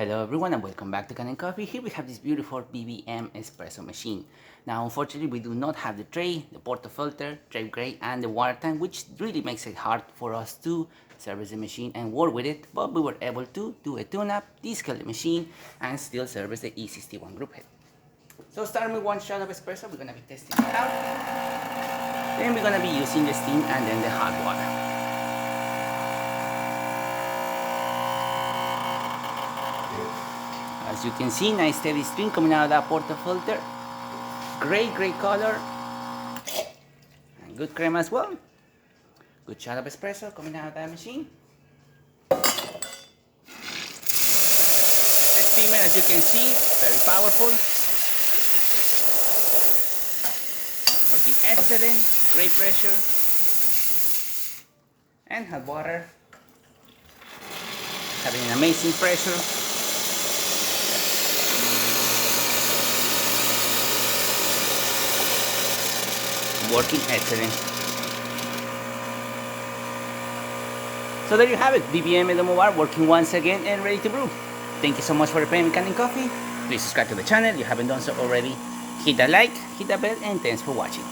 Hello everyone and welcome back to Kanen Coffee. Here we have this beautiful VBM espresso machine. Now unfortunately we do not have the tray, the portafilter, tray gray and the water tank, which really makes it hard for us to service the machine and work with it, but we were able to do a tune-up, descale the machine and still service the E61 group head. So starting with one shot of espresso, we're going to be testing it out. Then we're going to be using the steam and then the hot water. As you can see, nice steady stream coming out of that portafilter. Great color. And good crema as well. Good shot of espresso coming out of that machine. The steamer, as you can see, very powerful. Working excellent, great pressure. And hot water. Having an amazing pressure. Working excellent. So there you have it, VBM and Domobar working once again and ready to brew. Thank you so much for playing with Kanen Coffee. Please subscribe to the channel if you haven't done so already. Hit that like, hit that bell, and thanks for watching.